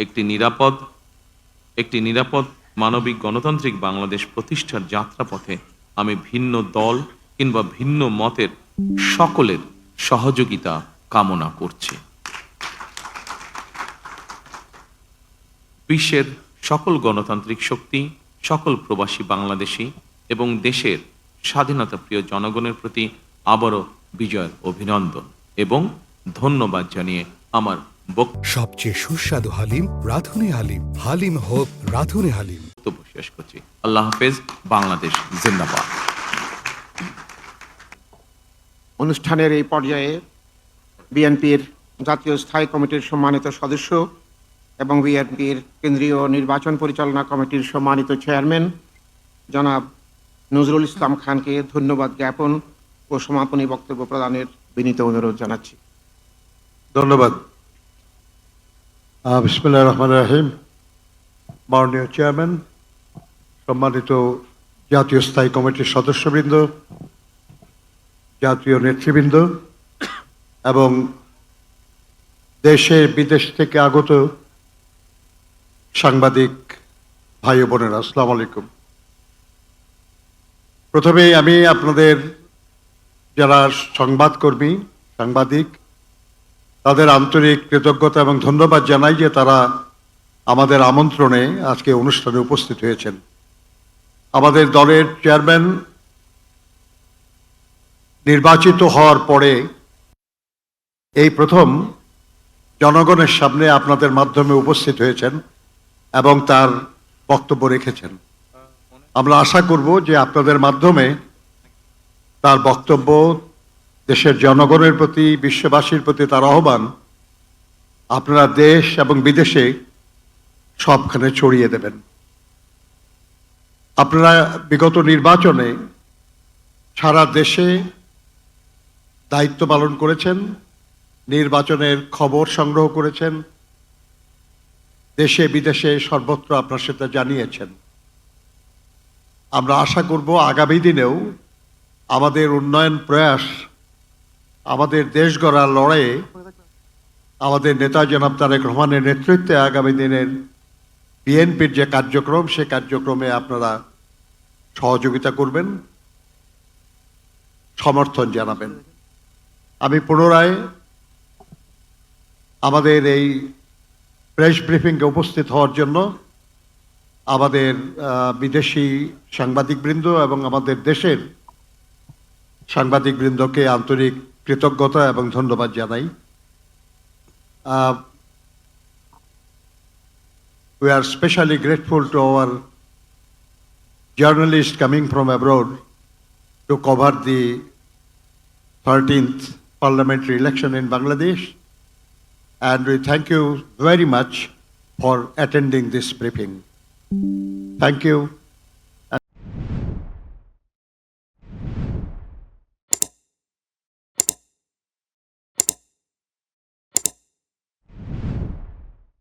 একটি নিরাপদ মানবিক গণতান্ত্রিক বাংলাদেশ প্রতিষ্ঠার যাত্রাপথে আমি ভিন্ন দল কিংবা ভিন্ন মতের সকলের সহযোগিতা কামনা করছি। বিশ্বের সকল গণতান্ত্রিক শক্তি, সকল প্রবাসী বাংলাদেশী এবং দেশের স্বাধীনতাপ্রিয় জনগণের প্রতি আবারও বিজয়ের অভিনন্দন এবং ধন্যবাদ জানিয়ে আমার সবচেয়ে সুস্বাদু হালিম রাঁধুনি হালিম। হালিম হোক রাঁধুনি হালিম। বক্তব্য শেষ করছি। আল্লাহ হাফেজ। বাংলাদেশ জিন্দাবাদ। অনুষ্ঠানের এই পর্যায়ে বিএনপির জাতীয় স্থায়ী কমিটির সম্মানিত সদস্য এবং বিএনপির কেন্দ্রীয় নির্বাচন পরিচালনা কমিটির সম্মানিত চেয়ারম্যান জনাব নজরুল ইসলাম খানকে ধন্যবাদ জ্ঞাপন ও সমাপনী বক্তব্য প্রদানের বিনীত অনুরোধ জানাচ্ছি। ধন্যবাদ। বিসমিল্লাহির রহমানির রহিম। মাননীয় চেয়ারম্যান, সম্মানিত জাতীয় স্থায়ী কমিটির সদস্যবৃন্দ, জাতীয় নেতৃবৃন্দ এবং দেশে বিদেশ থেকে আগত সাংবাদিক ভাই ও বোনেরা, আসসালামু আলাইকুম। প্রথমেই আমি আপনাদের যারা সংবাদকর্মী, সাংবাদিক, তাদের আন্তরিক কৃতজ্ঞতা এবং ধন্যবাদ জানাই যে তারা আমাদের আমন্ত্রণে আজকে অনুষ্ঠানে উপস্থিত হয়েছেন। আমাদের দলের চেয়ারম্যান নির্বাচিত হওয়ার পরে এই প্রথম জনগণের সামনে আপনাদের মাধ্যমে উপস্থিত হয়েছেন এবং তার বক্তব্য রেখেছেন। আমরা আশা করব যে আপনাদের মাধ্যমে তার বক্তব্য দেশের জনগণের প্রতি, বিশ্ববাসীর প্রতি তার আহ্বান আপনারা দেশ এবং বিদেশে সবখানে ছড়িয়ে দেবেন। আপনারা বিগত নির্বাচনে সারা দেশে দায়িত্ব পালন করেছেন, নির্বাচনের খবর সংগ্রহ করেছেন, দেশে বিদেশে সর্বত্র আপনার সাথে জানিয়েছেন। আমরা আশা করব আগামী দিনেও আমাদের উন্নয়ন প্রয়াস, আমাদের দেশ গড়ার লড়াইয়ে আমাদের নেতা জনাব তারেক রহমানের নেতৃত্বে আগামী দিনের বিএনপির যে কার্যক্রম, সে কার্যক্রমে আপনারা সহযোগিতা করবেন, সমর্থন জানাবেন। আমি পুনরায় আমাদের এই প্রেস ব্রিফিংয়ে উপস্থিত হওয়ার জন্য আমাদের বিদেশি সাংবাদিকবৃন্দ এবং আমাদের দেশের সাংবাদিকবৃন্দকে আন্তরিক কৃতজ্ঞতা এবং ধন্যবাদ জানাই। We are especially grateful to our journalists coming from abroad to cover the 13th parliamentary election in Bangladesh, and we thank you very much for attending this briefing. Thank you.